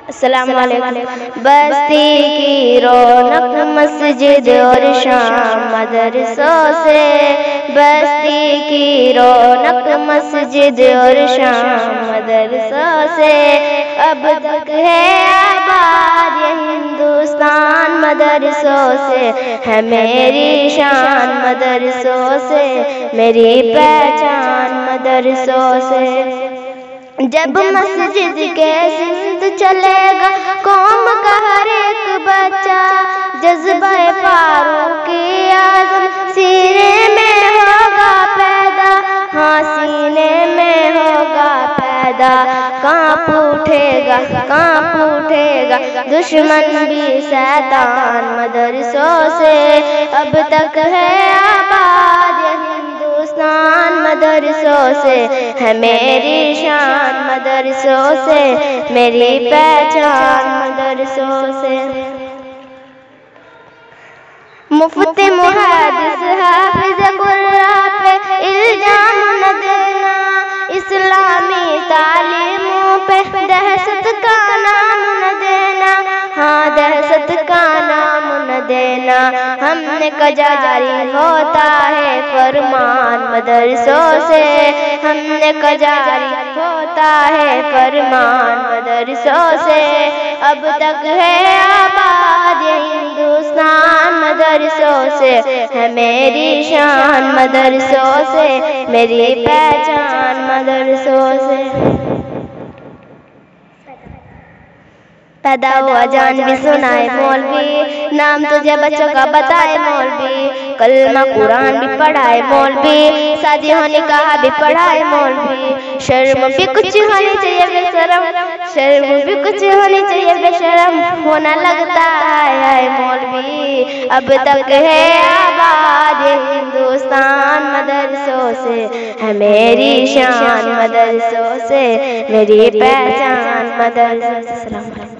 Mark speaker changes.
Speaker 1: अस्सलाम वालेकुम। बस्ती की रौनक मस्जिद और शाम मदरसों से, बस्ती की रौनक मस्जिद और शाम मदरसों से, अब तक है आबाद ये हिंदुस्तान मदरसों से, है मेरी शान मदरसों से, मेरी पहचान मदरसों से। जब मस्जिद के सिंध चलेगा कौम का हर एक बच्चा, जज्बा फारूकी आज़म सीने में होगा पैदा, हाँ सीने में होगा पैदा। कांप उठेगा दुश्मन भी शैतान मदरसों से, अब तक है आबाद हिंदुस्तान मदरसों से, है मेरी शान मदरसों से, मेरी पहचान मदरसों से। मुफ्ती मुहद्दिस हाफिज कुरान पे इल्जाम न देना, इस्लामी तालीमों पे दहशत का नाम न देना, हाँ दहशत का नाम न देना। हमने कजा जारी होता है फरमान मदरसों से, हमने कजा जारी होता है फरमान मदरसों से, अब तक है आबाद ये हिंदुस्तान मदरसों से, है मेरी शान मदरसों से, मेरी पहचान मदरसों से। पैदा हुआ जान भी सुनाए मौलवी, नाम तुझे बच्चों का बताए मौलवी, कलमा कुरान भी पढ़ाए मौलवी, शादी होने कहा भी पढ़ाए मौलवी। शर्म भी कुछ होनी चाहिए बेशरम, शर्म भी कुछ होनी चाहिए बेशरम, होना लगता है मौलवी। अब तक है आबाद हिंदुस्तान मदरसों से, है मेरी शान मदरसों से, मेरी पहचान मदरसों से।